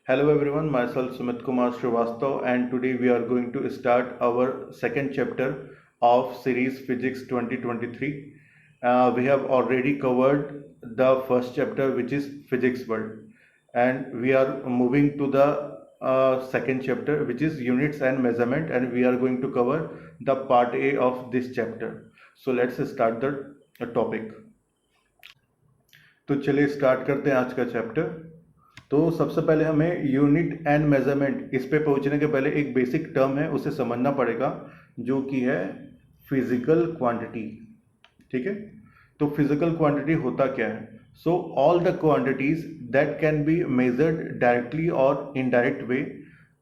Hello everyone, myself Sumit Kumar Srivastav, and today we are going to start our second chapter of series Physics 2023. We have already covered the first chapter, which is Physics World, and we are moving to the second chapter, which is Units and Measurement, and we are going to cover the part A of this chapter. So let's start the topic. तो चलिए start करते हैं आज का chapter. तो सबसे पहले हमें यूनिट एंड मेजरमेंट इस पे पहुंचने के पहले एक बेसिक टर्म है उसे समझना पड़ेगा, जो कि है फिजिकल क्वांटिटी। ठीक है, तो फिजिकल क्वांटिटी होता क्या है? So all the quantities that can be measured directly और indirect way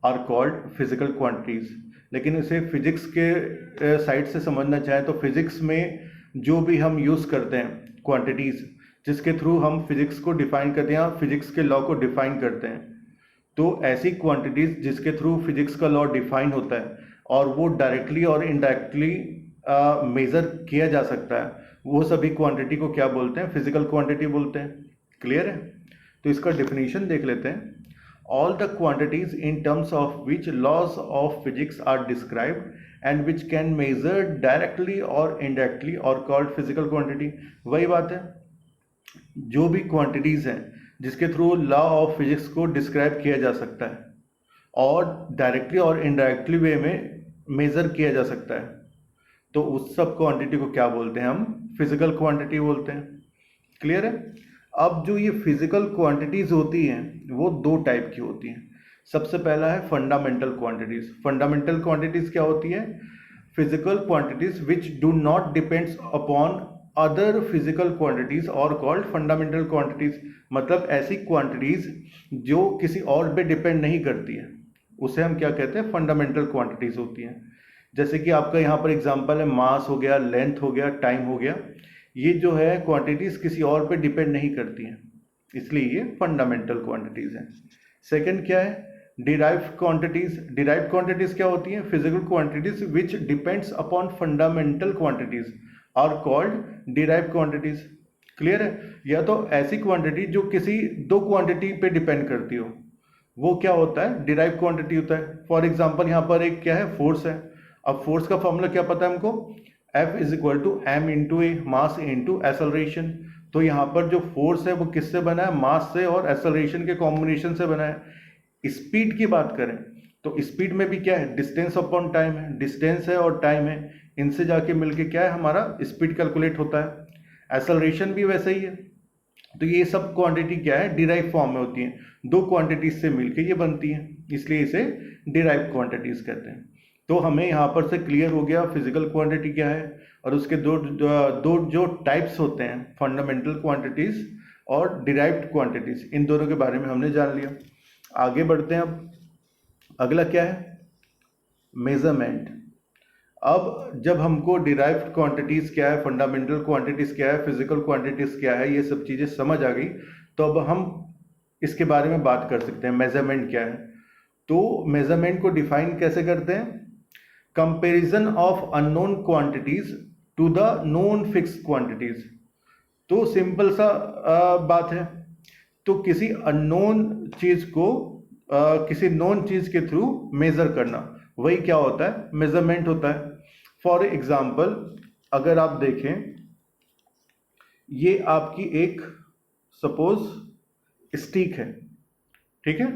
are called physical quantities. लेकिन इसे फिजिक्स के साइड से समझना चाहें तो फिजिक्स में जो भी हम यूज़ करते हैं क्वांटिटीज़, जिसके थ्रू हम फिजिक्स को डिफाइन करते हैं, फिजिक्स के लॉ को डिफाइन करते हैं, तो ऐसी क्वांटिटीज जिसके थ्रू फिजिक्स का लॉ डिफाइन होता है और वो डायरेक्टली और इनडायरेक्टली मेजर किया जा सकता है, वो सभी क्वांटिटी को क्या बोलते हैं? फिजिकल क्वांटिटी बोलते हैं। क्लियर है? तो इसका डेफिनेशन देख लेते हैं। All the quantities in terms of which laws of physics are described and which can measure directly or indirectly are called physical quantity. वही बात है, जो भी क्वांटिटीज हैं जिसके थ्रू लॉ ऑफ फिजिक्स को डिस्क्राइब किया जा सकता है और डायरेक्टली और इनडायरेक्टली वे में मेजर किया जा सकता है, तो उस सब क्वांटिटी को क्या बोलते हैं? हम फिजिकल क्वांटिटी बोलते हैं। क्लियर है? अब जो ये फिजिकल क्वांटिटीज होती हैं वो दो टाइप की होती हैं। सबसे पहला है फंडामेंटल क्वांटिटीज। फंडामेंटल क्वांटिटीज क्या होती है? Physical quantities which do not depends upon other physical quantities और कॉल्ड फंडामेंटल क्वांटिटीज। मतलब ऐसी क्वांटिटीज जो किसी और पे डिपेंड नहीं करती है, उसे हम क्या कहते हैं? फंडामेंटल क्वांटिटीज होती हैं। जैसे कि आपका यहाँ पर एग्जांपल है, मास हो गया, लेंथ हो गया, टाइम हो गया। ये जो है क्वांटिटीज किसी और पे डिपेंड नहीं करती हैं, इसलिए ये फंडामेंटल क्वांटिटीज हैं। सेकंड क्या है? Derived quantities. डिराइव्ड क्वांटिटीज क्या होती हैं? Physical quantities which depends upon fundamental quantities are called derived quantities. Clear है? या तो ऐसी क्वांटिटी जो किसी दो क्वांटिटी पे डिपेंड करती हो, वो क्या होता है? डिराइव्ड क्वांटिटी होता है। फॉर एग्जांपल यहाँ पर एक क्या है? फोर्स है। अब फोर्स का फॉर्मूला क्या पता है हमको? F is equal to m into a, mass into acceleration. तो यहाँ पर जो फोर्स है वो किससे बना है? मास से और एसेलरेशन के कॉम्बिनेशन से बना है। स्पीड की बात करें तो स्पीड में भी क्या है? डिस्टेंस अपॉन टाइम है। डिस्टेंस है और टाइम है, इनसे जाके मिलके क्या है? हमारा स्पीड कैलकुलेट होता है। एसेलरेशन भी वैसे ही है। तो ये सब क्वांटिटी क्या है? डिराइव फॉर्म में होती हैं, दो क्वांटिटीज से मिलके ये बनती हैं, इसलिए इसे डिराइव क्वांटिटीज कहते हैं। तो हमें यहाँ पर से क्लियर हो गया फिजिकल क्वांटिटी क्या है, और उसके दो जो टाइप्स होते हैं, फंडामेंटल क्वांटिटीज और डिराइव्ड क्वांटिटीज, इन दोनों के बारे में हमने जान लिया। आगे बढ़ते हैं। अब अगला क्या है? मेजरमेंट। अब जब हमको डिराइव्ड क्वांटिटीज क्या है, फंडामेंटल क्वांटिटीज क्या है, फिजिकल क्वांटिटीज क्या है, ये सब चीजें समझ आ गई, तो अब हम इसके बारे में बात कर सकते हैं, मेजरमेंट क्या है। तो मेजरमेंट को डिफाइन कैसे करते हैं? Comparison of unknown quantities to the known fix quantities. तो सिंपल सा बात है, तो किसी अननोन चीज को किसी नोन चीज के थ्रू मेजर करना, वही क्या होता है? मेजरमेंट होता है। फॉर एग्जाम्पल अगर आप देखें, ये आपकी एक सपोज स्टिक है, ठीक है।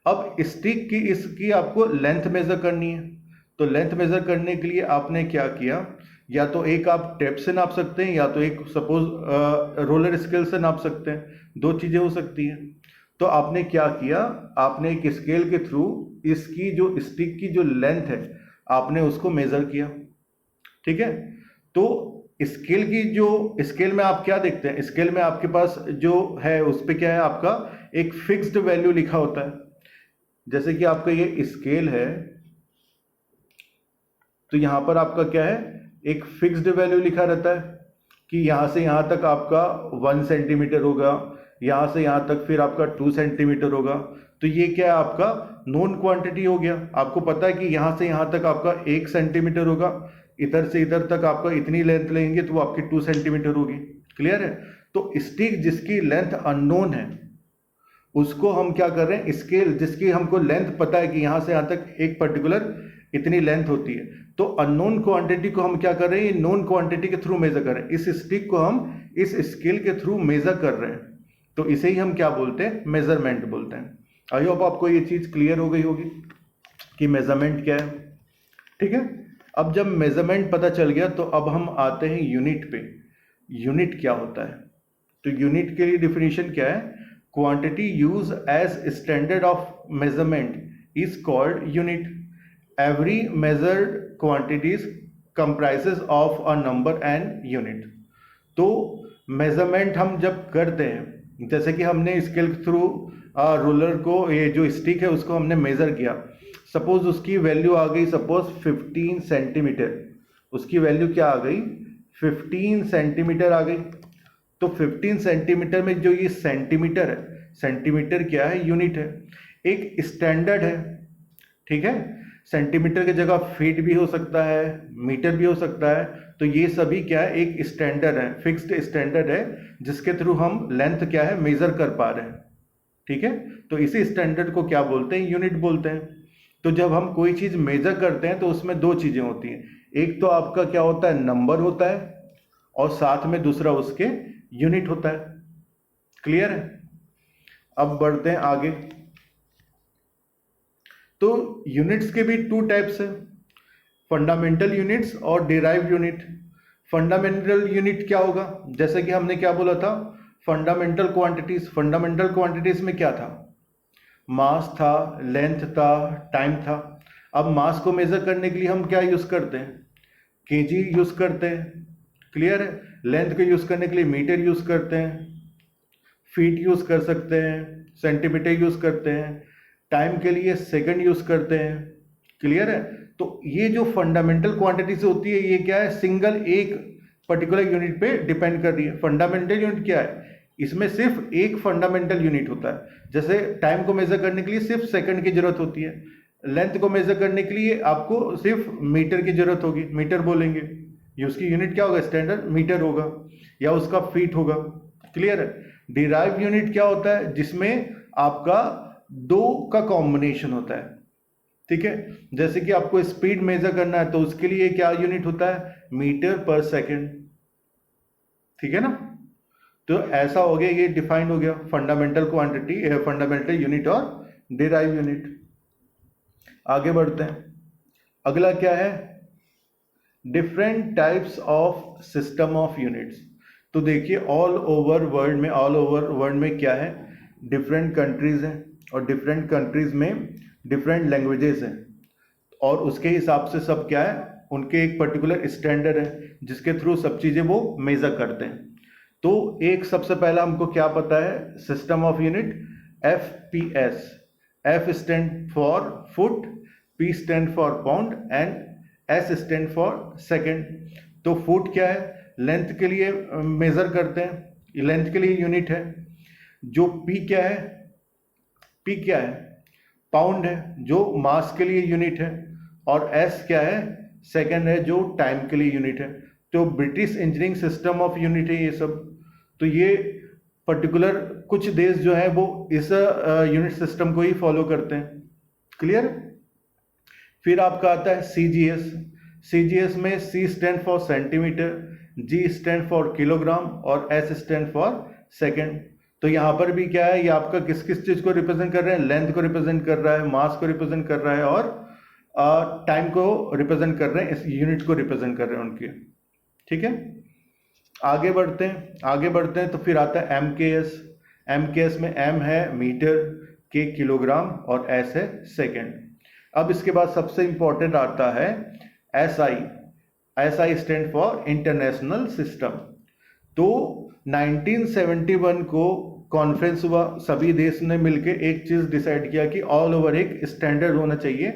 अब स्टिक की इसकी आपको लेंथ मेजर करनी है, तो लेंथ मेजर करने के लिए आपने क्या किया? या तो एक आप टेप से नाप सकते हैं, या तो एक सपोज रोलर स्केल से नाप सकते हैं, दो चीजें हो सकती हैं। तो आपने क्या किया? आपने एक स्केल के थ्रू इसकी जो स्टिक की जो लेंथ है आपने उसको मेजर किया, ठीक है। तो स्केल की जो स्केल में आप क्या देखते हैं? स्केल में आपके पास जो है उस पर क्या है? आपका एक फिक्स्ड वैल्यू लिखा होता है। जैसे कि आपका ये स्केल है, तो यहां पर आपका क्या है? एक फिक्स्ड वैल्यू लिखा रहता है कि यहां से यहां तक आपका 1 सेंटीमीटर होगा, यहां से यहां तक फिर आपका 2 सेंटीमीटर होगा। तो ये क्या है? आपका नोन क्वांटिटी हो गया। आपको पता है कि यहां से यहां तक आपका 1 सेंटीमीटर होगा, इधर से इधर तक आपका इतनी लेंथ लेंगे तो वो आपकी 2 सेंटीमीटर होगी। क्लियर है? तो स्टिक जिसकी लेंथ अननोन है, उसको हम क्या कर रहे हैं, स्केल जिसकी हमको लेंथ पता है कि यहाँ से यहाँ तक एक पर्टिकुलर इतनी लेंथ होती है, तो अननोन क्वांटिटी को हम क्या कर रहे हैं, ये नोन क्वांटिटी के थ्रू मेजर कर रहे हैं। इस स्टिक को हम इस स्केल के थ्रू मेजर कर रहे हैं, तो इसे ही हम क्या बोलते हैं, मेजरमेंट बोलते हैं। आई होप आपको ये चीज क्लियर हो गई होगी कि मेजरमेंट क्या है। ठीक है, अब जब मेजरमेंट पता चल गया तो अब हम आते हैं यूनिट पे। यूनिट क्या होता है, तो यूनिट के लिए डिफिनीशन क्या है, quantity use as standard of measurement is called unit. Every measured quantities comprises of a number and unit. तो मेजरमेंट हम जब करते हैं, जैसे कि हमने स्केल के थ्रू रोलर को, ये जो स्टिक है उसको हमने मेजर किया, सपोज उसकी वैल्यू आ गई सपोज 15 सेंटीमीटर, उसकी वैल्यू क्या आ गई, 15 सेंटीमीटर आ गई। तो 15 सेंटीमीटर में जो ये सेंटीमीटर है, सेंटीमीटर क्या है, यूनिट है, एक स्टैंडर्ड है। ठीक है, सेंटीमीटर की जगह फीट भी हो सकता है, मीटर भी हो सकता है, तो ये सभी क्या है, एक स्टैंडर्ड है, फिक्स्ड स्टैंडर्ड है, जिसके थ्रू हम लेंथ क्या है, मेजर कर पा रहे हैं। ठीक है, तो इसी स्टैंडर्ड को क्या बोलते हैं, यूनिट बोलते हैं। तो जब हम कोई चीज मेजर करते हैं तो उसमें दो चीजें होती हैं, एक तो आपका क्या होता है, नंबर होता है, और साथ में दूसरा उसके यूनिट होता है। क्लियर है, अब बढ़ते हैं आगे। तो यूनिट्स के भी टू टाइप्स हैं, फंडामेंटल यूनिट्स और डिराइव्ड यूनिट। फंडामेंटल यूनिट क्या होगा, जैसे कि हमने क्या बोला था, फंडामेंटल क्वांटिटीज। फंडामेंटल क्वांटिटीज में क्या था, मास था, लेंथ था, टाइम था। अब मास को मेजर करने के लिए हम क्या यूज करते हैं, केजी यूज करते हैं। क्लियर है, लेंथ को यूज करने के लिए मीटर यूज करते हैं, फीट यूज कर सकते हैं, सेंटीमीटर यूज करते हैं, टाइम के लिए सेकंड यूज करते हैं। क्लियर है, तो ये जो फंडामेंटल क्वांटिटीज होती है, ये क्या है, सिंगल एक पर्टिकुलर यूनिट पे डिपेंड कर रही है। फंडामेंटल यूनिट क्या है, इसमें सिर्फ एक फंडामेंटल यूनिट होता है। जैसे टाइम को मेजर करने के लिए सिर्फ सेकंड की जरूरत होती है, लेंथ को मेजर करने के लिए आपको सिर्फ मीटर की जरूरत होगी, मीटर बोलेंगे, ये उसकी यूनिट क्या होगा, स्टैंडर्ड मीटर होगा, या उसका फीट होगा। क्लियर है, डिराइव यूनिट क्या होता है, जिसमें आपका दो का कॉम्बिनेशन होता है। ठीक है, जैसे कि आपको स्पीड मेजर करना है तो उसके लिए क्या यूनिट होता है, मीटर पर सेकंड। ठीक है ना, तो ऐसा हो गया, ये डिफाइन हो गया फंडामेंटल क्वांटिटी, फंडामेंटल यूनिट और डिराइव यूनिट। आगे बढ़ते हैं, अगला क्या है, different types of system of units. तो देखिए ऑल ओवर वर्ल्ड में क्या है, डिफरेंट कंट्रीज हैं, और डिफरेंट कंट्रीज में डिफरेंट लैंग्वेजेस हैं, और उसके हिसाब से सब क्या है, उनके एक पर्टिकुलर स्टैंडर्ड है जिसके थ्रू सब चीजें वो मेजर करते हैं। तो एक सबसे पहला हमको क्या पता है, system of unit, FPS। F stand for foot, P stand for pound, and S stand for second. तो फुट क्या है, लेंथ के लिए मेजर करते हैं, लेंथ के लिए यूनिट है। जो P क्या है, P क्या है, पाउंड है, जो मास के लिए यूनिट है, और S क्या है, सेकंड है, जो टाइम के लिए यूनिट है। तो British engineering system of unit है ये सब। तो ये पर्टिकुलर कुछ देश जो है वो इस यूनिट सिस्टम को ही फॉलो करते हैं। क्लियर, फिर आपका आता है CGS। CGS में C stand for centimetre, G stand for kilogram, और S स्टैंड फॉर सेकंड। तो यहाँ पर भी क्या है, ये आपका किस किस चीज को रिप्रेजेंट कर रहे हैं, लेंथ को रिप्रेजेंट कर रहा है, मास को रिप्रेजेंट कर रहा है, और टाइम को रिप्रेजेंट कर रहे हैं, इस यूनिट को रिप्रेजेंट कर रहे हैं उनके। ठीक है, आगे बढ़ते हैं तो फिर आता है MKS। MKS में M है मीटर, K किलोग्राम, और S है सेकंड। अब इसके बाद सबसे इंपॉर्टेंट आता है SI। SI stand for international system. तो 1971 को कॉन्फ्रेंस हुआ, सभी देश ने मिलकर एक चीज डिसाइड किया कि ऑल ओवर एक स्टैंडर्ड होना चाहिए,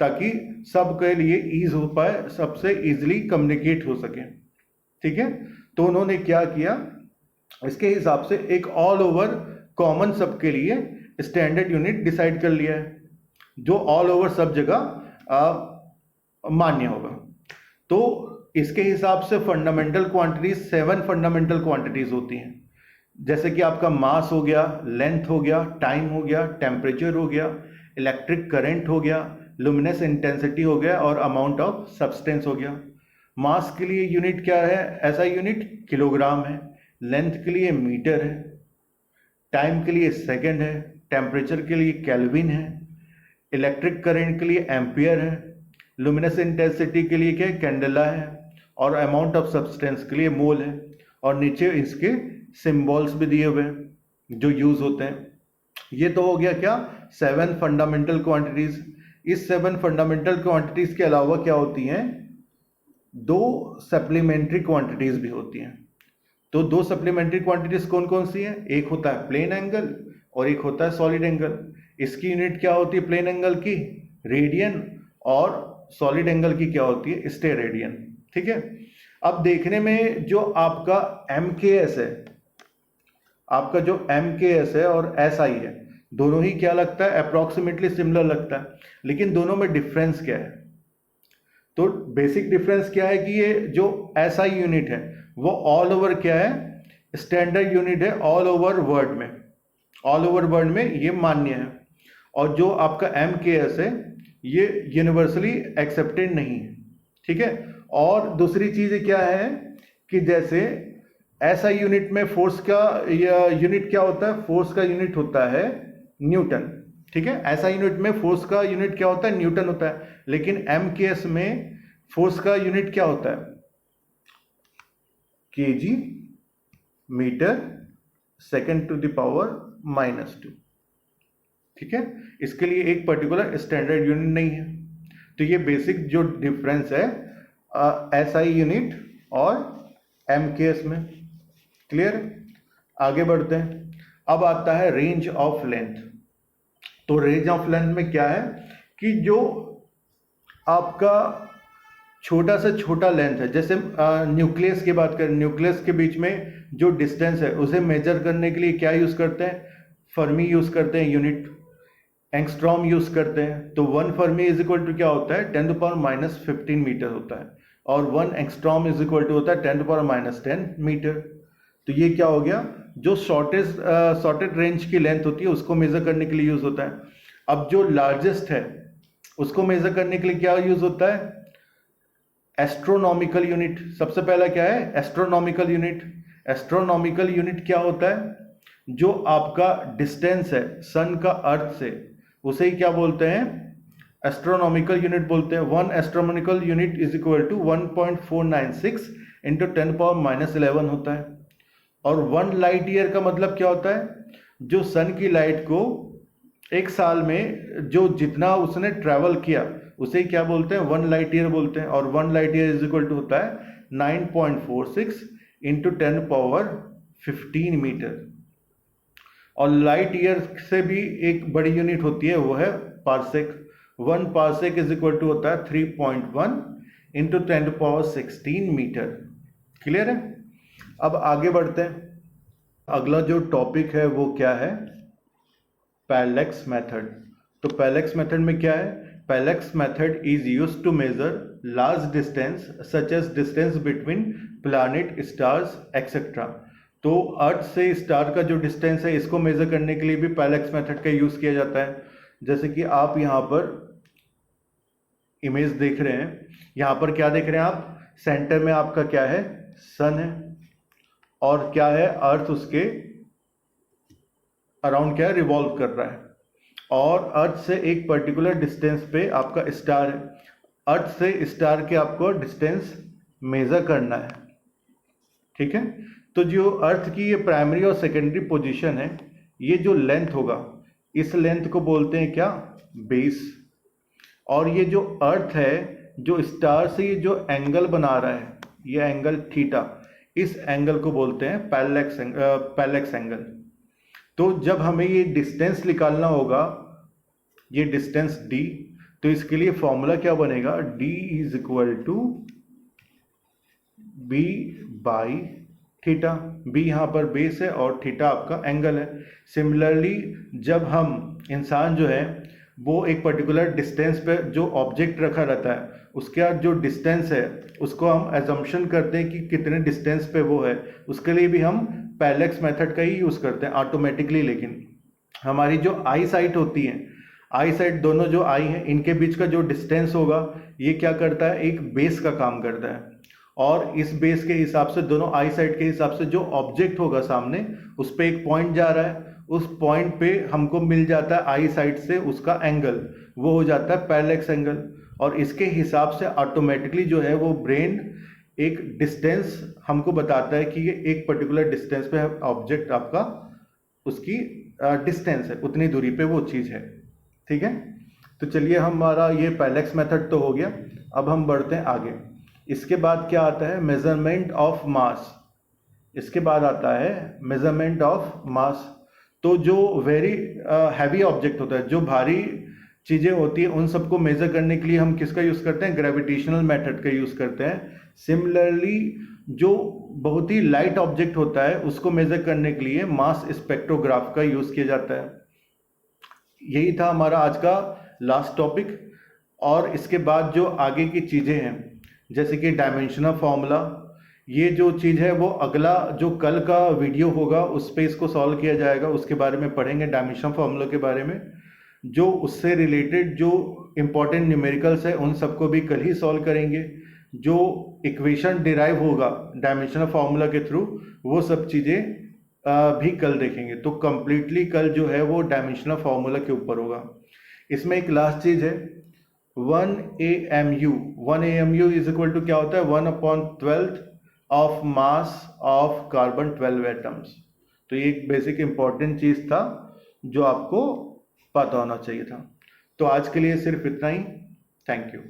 ताकि सबके लिए ईज हो पाए, सबसे इजीली कम्युनिकेट हो सके। ठीक है, तो उन्होंने क्या किया, इसके हिसाब से एक ऑल ओवर कॉमन सबके लिए स्टैंडर्ड यूनिट डिसाइड कर लिया है, जो ऑल ओवर सब जगह मान्य होगा। तो इसके हिसाब से फंडामेंटल क्वांटिटीज 7 फंडामेंटल क्वांटिटीज होती हैं। जैसे कि आपका मास हो गया, लेंथ हो गया, टाइम हो गया, टेम्परेचर हो गया, इलेक्ट्रिक करंट हो गया, लुमिनस इंटेंसिटी हो गया और अमाउंट ऑफ सब्सटेंस हो गया। मास के लिए यूनिट क्या है? ऐसा यूनिट किलोग्राम है। लेंथ के लिए मीटर है, टाइम के लिए सेकंड है, टेम्परेचर के लिए केल्विन है, इलेक्ट्रिक करंट के लिए एम्पियर है, लुमिनस इंटेंसिटी के लिए क्या है? कैंडेला है, और अमाउंट ऑफ सब्सटेंस के लिए मोल है। और नीचे इसके सिंबल्स भी दिए हुए हैं जो यूज होते हैं। ये तो हो गया क्या? 7 फंडामेंटल क्वांटिटीज। इस 7 फंडामेंटल क्वांटिटीज के अलावा क्या होती हैं? 2 सप्लीमेंट्री क्वांटिटीज भी होती हैं। तो 2 सप्लीमेंट्री क्वांटिटीज कौन कौन सी हैं? एक होता है प्लेन एंगल और एक होता है सॉलिड एंगल। इसकी यूनिट क्या होती है प्लेन एंगल की? रेडियन। और सॉलिड एंगल की क्या होती है? स्टेरेडियन। ठीक है। अब देखने में जो आपका MKS है, आपका जो MKS है और SI है, दोनों ही क्या लगता है? अप्रोक्सीमेटली सिमिलर लगता है। लेकिन दोनों में डिफरेंस क्या है? तो बेसिक डिफरेंस क्या है कि ये जो SI यूनिट है वो ऑल ओवर क्या है? स्टैंडर्ड यूनिट है ऑल ओवर वर्ल्ड में। ऑल ओवर वर्ल्ड में ये मान्य है। और जो आपका MKS है ये यूनिवर्सली एक्सेप्टेड नहीं है। ठीक है। और दूसरी चीज क्या है कि जैसे SI यूनिट में फोर्स का यूनिट क्या होता है? फोर्स का यूनिट होता है न्यूटन। ठीक है। SI यूनिट में फोर्स का यूनिट क्या होता है? न्यूटन होता है। लेकिन MKS में फोर्स का यूनिट क्या होता है? kg metre second to the power -2। ठीक है। इसके लिए एक पर्टिकुलर स्टैंडर्ड यूनिट नहीं है। तो ये बेसिक जो डिफरेंस है SI यूनिट और MKS में। क्लियर? आगे बढ़ते हैं। अब आता है रेंज ऑफ लेंथ। तो रेंज ऑफ लेंथ में क्या है कि जो आपका छोटा से छोटा लेंथ है, जैसे न्यूक्लियस की बात करें, न्यूक्लियस के बीच में जो डिस्टेंस है उसे मेजर करने के लिए क्या यूज करते हैं? फर्मी यूज करते हैं यूनिट, एंगस्ट्रॉम यूज करते हैं। तो 1 फर्मी इज इक्वल टू क्या होता है? 10⁻⁻15 मीटर होता है। और 1 एंगस्ट्रॉम इज इक्वल टू होता है 10⁻10 मीटर। तो ये क्या हो गया? जो शॉर्टेस्ट रेंज की लेंथ होती है उसको मेजर करने के लिए यूज होता है। अब जो लार्जेस्ट है उसको मेजर करने के लिए क्या यूज होता है? Astronomical unit. सबसे पहला क्या है? Astronomical unit. एस्ट्रोनॉमिकल यूनिट क्या होता है? जो आपका डिस्टेंस है सन का अर्थ से, उसे ही क्या बोलते हैं? एस्ट्रोनॉमिकल यूनिट बोलते हैं। 1 astronomical unit is equal to 1.496 into 10⁻11 होता है। और 1 लाइट ईयर का मतलब क्या होता है? जो सन की लाइट को एक साल में जो जितना उसने ट्रेवल किया उसे क्या बोलते हैं? 1 लाइट ईयर बोलते हैं। और 1 light year is equal to होता है 9.46 इंटू 10⁻15 मीटर। और लाइट ईयर से भी एक बड़ी यूनिट होती है, वो है parsec. 1 parsec is equal to होता है 3.1 इंटू 10⁻16 मीटर। क्लियर है? अब आगे बढ़ते हैं। अगला जो टॉपिक है वो क्या है? Parallax method. तो पैरेलैक्स मेथड में क्या है? Parallax method is used to measure large distance such as distance between planet, stars etcetera. तो अर्थ से स्टार का जो डिस्टेंस है इसको मेजर करने के लिए भी पैरेलैक्स मेथड का यूज किया जाता है। जैसे कि आप यहाँ पर इमेज देख रहे हैं, यहाँ पर क्या देख रहे हैं आप? सेंटर में आपका क्या है? सन है। और क्या है? अर्थ उसके अराउंड क्या है? रिवॉल्व कर रहा है। और अर्थ से एक पर्टिकुलर डिस्टेंस पे आपका स्टार है। अर्थ से स्टार के आपको डिस्टेंस मेजर करना है। ठीक है। तो जो अर्थ की ये प्राइमरी और सेकेंडरी पोजीशन है, ये जो लेंथ होगा इस लेंथ को बोलते हैं क्या? बेस। और ये जो अर्थ है, जो स्टार से ये जो एंगल बना रहा है, ये एंगल थीटा, इस एंगल को बोलते हैं पैरेलैक्स एंगल। तो जब हमें ये डिस्टेंस निकालना होगा, ये डिस्टेंस d, तो इसके लिए फॉर्मूला क्या बनेगा? d is equal to b by theta. b यहाँ पर बेस है और थीटा आपका एंगल है। सिमिलरली जब हम इंसान जो है वो एक पर्टिकुलर डिस्टेंस पे जो ऑब्जेक्ट रखा रहता है उसका जो डिस्टेंस है उसको हम एजम्पशन करते हैं कि कितने डिस्टेंस पे वो है, उसके लिए भी हम पैरेलैक्स मेथड का ही यूज़ करते हैं ऑटोमेटिकली, लेकिन हमारी जो आई साइट होती है, आई साइट दोनों जो आई हैं इनके बीच का जो डिस्टेंस होगा ये क्या करता है, एक बेस का काम करता है। और इस बेस के हिसाब से दोनों आई साइट के हिसाब से जो ऑब्जेक्ट होगा सामने उस पर एक पॉइंट जा रहा है, उस पॉइंट पे हमको मिल जाता है आई साइट से उसका एंगल, वो हो जाता है पैरेलैक्स एंगल। और इसके हिसाब से ऑटोमेटिकली जो है वो ब्रेन एक डिस्टेंस हमको बताता है कि ये एक पर्टिकुलर डिस्टेंस पे ऑब्जेक्ट आपका, उसकी डिस्टेंस है, उतनी दूरी पे वो चीज़ है। ठीक है, तो चलिए हमारा ये पैरेलैक्स मेथड तो हो गया, अब हम बढ़ते हैं आगे। इसके बाद क्या आता है, मेजरमेंट ऑफ मास। इसके बाद आता है मेजरमेंट ऑफ मास। तो जो वेरी हैवी ऑब्जेक्ट होता है, जो भारी चीज़ें होती है, उन सबको मेजर करने के लिए हम किसका यूज़ करते हैं, ग्रेविटेशनल मेथड का यूज़ करते हैं। सिमिलरली जो बहुत ही लाइट ऑब्जेक्ट होता है उसको मेजर करने के लिए मास स्पेक्ट्रोग्राफ का यूज़ किया जाता है। यही था हमारा आज का लास्ट टॉपिक। और इसके बाद जो आगे की चीज़ें हैं जैसे कि डायमेंशनल फार्मूला, ये जो चीज़ है वो अगला जो कल का वीडियो होगा उस पर इसको सॉल्व किया जाएगा, उसके बारे में पढ़ेंगे, डायमेंशनल फार्मूला के बारे में। जो उससे रिलेटेड जो इम्पोर्टेंट न्यूमेरिकल्स है उन सबको भी कल ही सॉल्व करेंगे। जो इक्वेशन डिराइव होगा डायमेंशनल फार्मूला के थ्रू वो सब चीज़ें भी कल देखेंगे। तो कंप्लीटली कल जो है वो डायमेंशनल फार्मूला के ऊपर होगा। इसमें एक लास्ट चीज़ है 1 AMU। 1 AMU is equal to क्या होता है, 1/12 of mass of carbon 12 atoms. तो ये एक बेसिक इंपॉर्टेंट चीज़ था जो आपको पता होना चाहिए था। तो आज के लिए सिर्फ इतना ही। Thank you.